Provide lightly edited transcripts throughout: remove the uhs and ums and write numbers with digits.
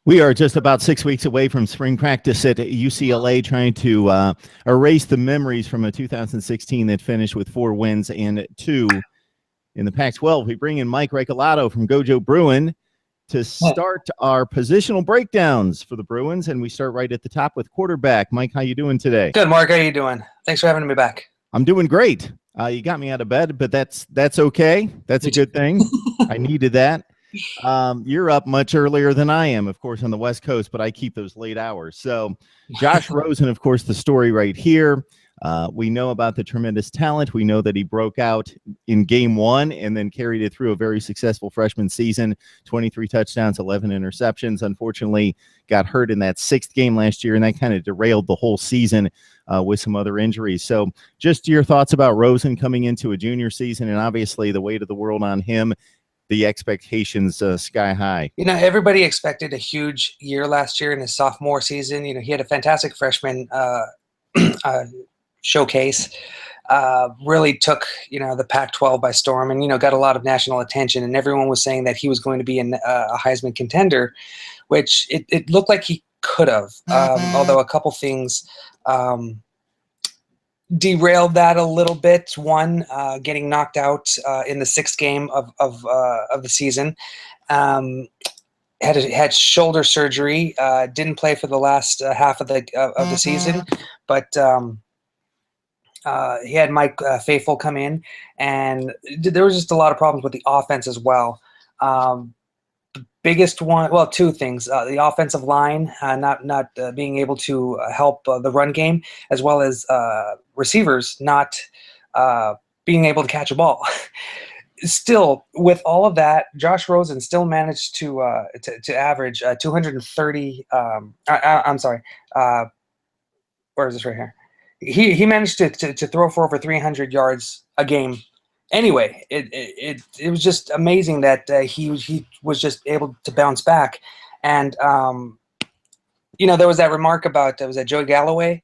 We are just about 6 weeks away from spring practice at UCLA, trying to erase the memories from a 2016 that finished with 4 wins and 2 in the Pac-12. We bring in Mike Reicolato from Gojo Bruin to start our positional breakdowns for the Bruins, and we start right at the top with quarterback. Mike, how you doing today? Good, Mark. How you doing? Thanks for having me back. I'm doing great. You got me out of bed, but that's okay. That's a good thing. I needed that. You're up much earlier than I am, of course, on the West Coast, but I keep those late hours. So Josh Rosen, of course, the story right here. We know about the tremendous talent. We know that he broke out in game 1 and then carried it through a very successful freshman season, 23 touchdowns, 11 interceptions. Unfortunately, got hurt in that 6th game last year, and that kind of derailed the whole season with some other injuries. So just your thoughts about Rosen coming into a junior season, and obviously the weight of the world on him, the expectations sky high. You know, everybody expected a huge year last year in his sophomore season. You know, he had a fantastic freshman showcase, really took, the Pac-12 by storm, and, got a lot of national attention, and everyone was saying that he was going to be a Heisman contender, which it looked like he could have, although a couple things derailed that a little bit. One, getting knocked out in the 6th game of the season. Had shoulder surgery. Didn't play for the last half of the season, but he had Mike Faithful come in, and there was just a lot of problems with the offense as well. Biggest one, well, 2 things: the offensive line not being able to help the run game, as well as receivers not being able to catch a ball. Still, with all of that, Josh Rosen still managed to average 230. I'm sorry. Where is this right here? He managed to throw for over 300 yards a game. Anyway, it was just amazing that he was just able to bounce back, and there was that remark about was that Joey Galloway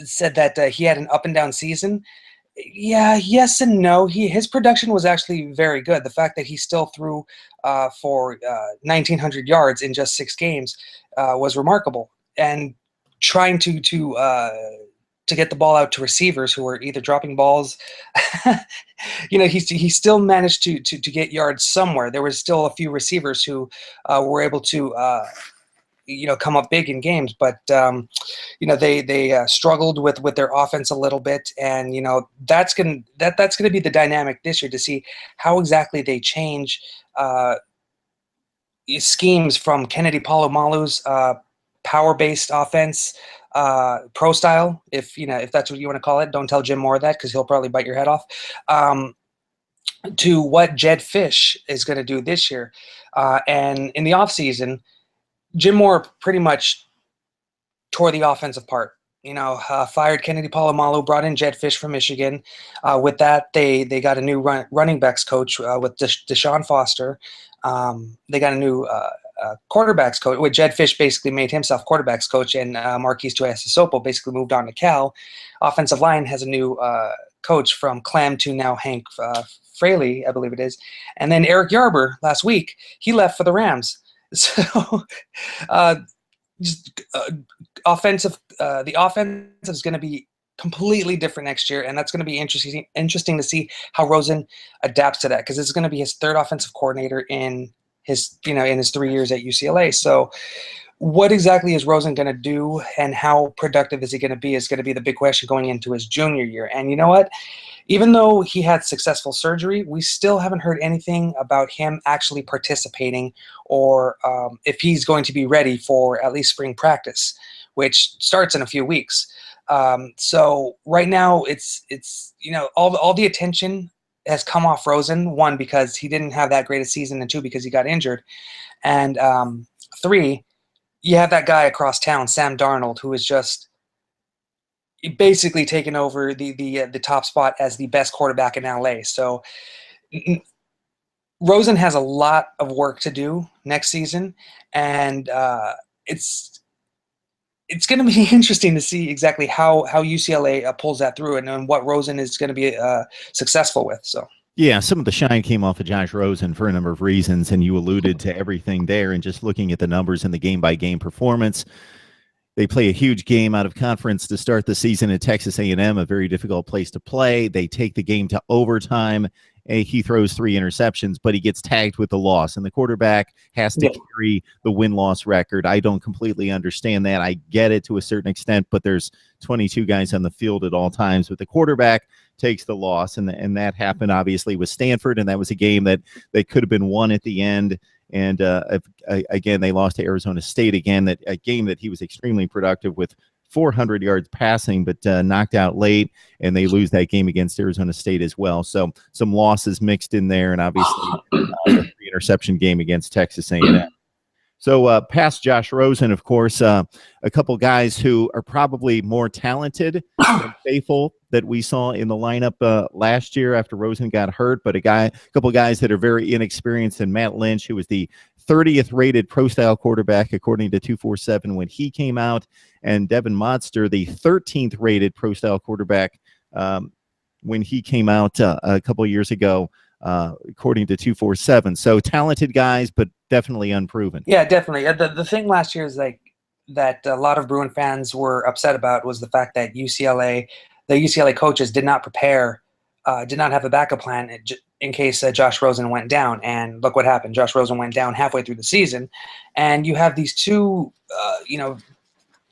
said that he had an up and down season. Yeah, yes and no. His production was actually very good. The fact that he still threw for 1,900 yards in just 6 games was remarkable, and trying to get the ball out to receivers who were either dropping balls. He still managed to get yards somewhere. There was still a few receivers who were able to come up big in games, but they struggled with their offense a little bit, and that's gonna be the dynamic this year, to see how exactly they change schemes from Kennedy Palomalu's power-based offense, pro style, if that's what you want to call it. Don't tell Jim Moore that, because he'll probably bite your head off. To what Jed Fish is going to do this year, and in the offseason, Jim Moore pretty much tore the offense apart. Fired Kennedy Palomalu, brought in Jed Fish from Michigan. With that, they got a new running backs coach with Deshaun Foster. They got a new quarterbacks coach, with Jed Fish basically made himself quarterbacks coach, and Marquise Tuiasosopo basically moved on to Cal. Offensive line has a new coach from Clem to now Hank Fraley, I believe it is. And then Eric Yarber last week, he left for the Rams. So the offense is going to be completely different next year, and that's going to be interesting to see how Rosen adapts to that, because it's going to be his 3rd offensive coordinator in his 3 years at UCLA. So what exactly is Rosen going to do, and how productive is he going to be, is going to be the big question going into his junior year. And you know what? Even though he had successful surgery, we still haven't heard anything about him actually participating, or if he's going to be ready for at least spring practice, which starts in a few weeks. So right now, it's all the attention has come off Rosen. 1, because he didn't have that great a season, and 2, because he got injured, and 3, you have that guy across town, Sam Darnold, who is just basically taken over the top spot as the best quarterback in LA. So Rosen has a lot of work to do next season, and it's going to be interesting to see exactly how UCLA pulls that through, and what Rosen is going to be successful with. So Yeah, some of the shine came off of Josh Rosen for a number of reasons, and you alluded to everything there. And just looking at the numbers in the game-by-game performance, they play a huge game out of conference to start the season at Texas A&M, a very difficult place to play. They take the game to overtime. He throws 3 interceptions, but he gets tagged with the loss, and the quarterback has to carry the win-loss record. I don't completely understand that. I get it to a certain extent, but there's 22 guys on the field at all times, but the quarterback takes the loss, and that happened obviously with Stanford, and that was a game that could have been won at the end. And again, they lost to Arizona State again. A game that he was extremely productive with 400 yards passing, but knocked out late, and they lose that game against Arizona State as well. So some losses mixed in there, and obviously the interception game against Texas A&M. So past Josh Rosen, of course, a couple guys who are probably more talented than Faithful that we saw in the lineup last year after Rosen got hurt, but a couple guys that are very inexperienced, and Matt Lynch, who was the 30th rated pro-style quarterback according to 247 when he came out, and Devin Modster, the 13th rated pro-style quarterback when he came out a couple of years ago, according to 247. So talented guys, but definitely unproven. Yeah, definitely. The thing last year is like that a lot of Bruin fans were upset about was the fact that the UCLA coaches did not prepare, did not have a backup plan in case Josh Rosen went down. And look what happened. Josh Rosen went down halfway through the season, and you have these two,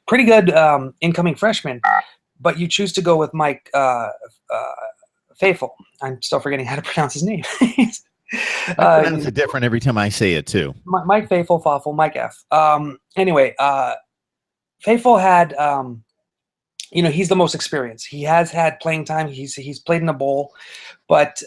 pretty good incoming freshmen, but you choose to go with Mike Faithful. I'm still forgetting how to pronounce his name. I pronounce it different every time I say it too. Mike Faithful, Mike F. Anyway, Faithful had, he's the most experienced. He has had playing time. He's played in a bowl, but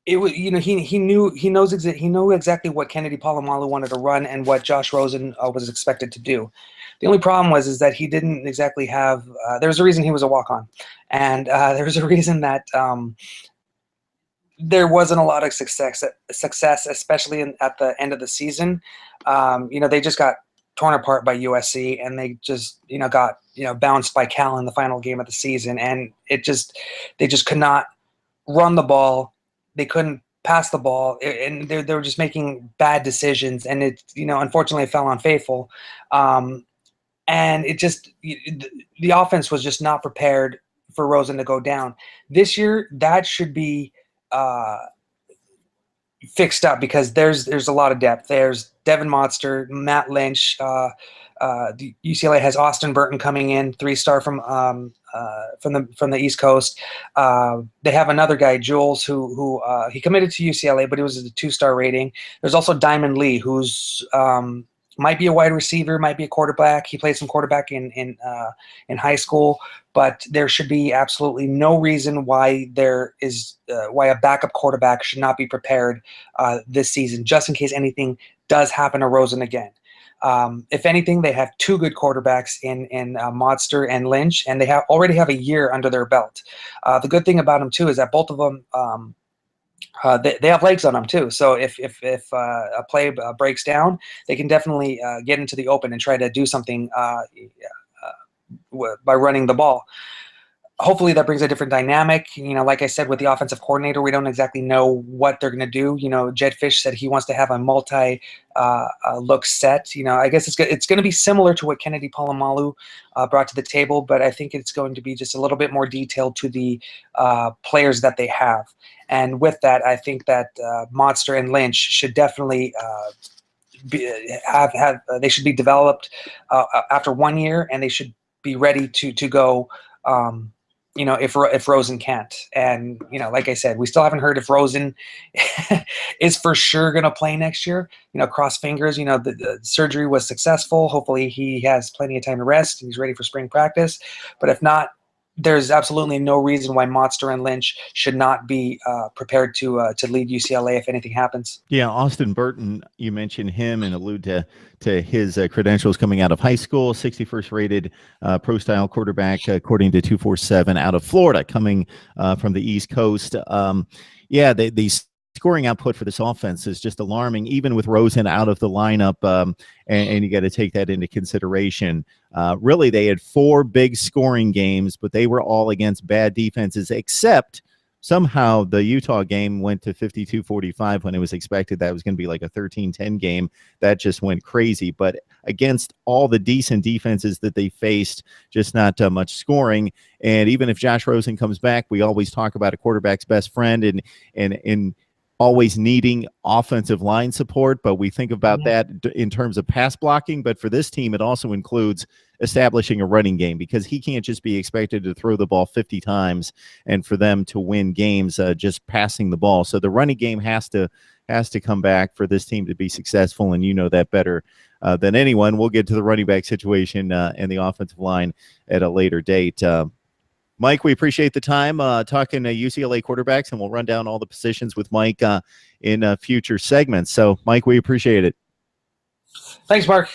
it was, he knew exactly what Kennedy Polamalu wanted to run and what Josh Rosen was expected to do. The only problem is that he didn't exactly have. There's a reason he was a walk-on, and there's a reason that there wasn't a lot of success, especially at the end of the season. They just got torn apart by USC, and they just got bounced by Cal in the final game of the season, and they just could not run the ball. They couldn't pass the ball, and they were just making bad decisions, and it unfortunately it fell on Faithful. And it just the offense was just not prepared for Rosen to go down. This year, that should be fixed up because there's a lot of depth. There's Devin Modster, Matt Lynch. The UCLA has Austin Burton coming in, 3-star from the East Coast. They have another guy, Jules, who he committed to UCLA, but he was a 2-star rating. There's also Diamond Lee, who's might be a wide receiver, might be a quarterback. He played some quarterback in high school, but there should be absolutely no reason why why a backup quarterback should not be prepared this season, just in case anything does happen to Rosen again. If anything, they have 2 good quarterbacks in Modster and Lynch, and they already have a year under their belt. The good thing about them too is that both of them they have legs on them too. So if a play breaks down, they can definitely get into the open and try to do something by running the ball. Hopefully that brings a different dynamic. Like I said, with the offensive coordinator, we don't exactly know what they're going to do. Jed Fish said he wants to have a multi-look set. I guess it's going to be similar to what Kennedy Polamalu brought to the table, but I think it's going to be just a little bit more detailed to the players that they have. And with that, I think that Modster and Lynch should definitely they should be developed after 1 year, and they should be ready to go. If Rosen can't. And, like I said, we still haven't heard if Rosen is for sure going to play next year. Cross fingers, the surgery was successful. Hopefully he has plenty of time to rest and he's ready for spring practice. But if not, there's absolutely no reason why Modster and Lynch should not be prepared to lead UCLA if anything happens. Yeah, Austin Burton, you mentioned him and allude to his credentials coming out of high school, 61st rated pro-style quarterback, according to 247, out of Florida, coming from the East Coast. The scoring output for this offense is just alarming, even with Rosen out of the lineup, and you got to take that into consideration. Really, they had 4 big scoring games, but they were all against bad defenses, except somehow the Utah game went to 52-45 when it was expected that was going to be like a 13-10 game. That just went crazy. But against all the decent defenses that they faced, just not much scoring. And even if Josh Rosen comes back, we always talk about a quarterback's best friend and always needing offensive line support, but we think about that in terms of pass blocking. But for this team, it also includes establishing a running game, because he can't just be expected to throw the ball 50 times and for them to win games just passing the ball. So the running game has to come back for this team to be successful, and you know that better than anyone. We'll get to the running back situation and the offensive line at a later date. Mike, we appreciate the time talking UCLA quarterbacks, and we'll run down all the positions with Mike in future segments. So, Mike, we appreciate it. Thanks, Mark.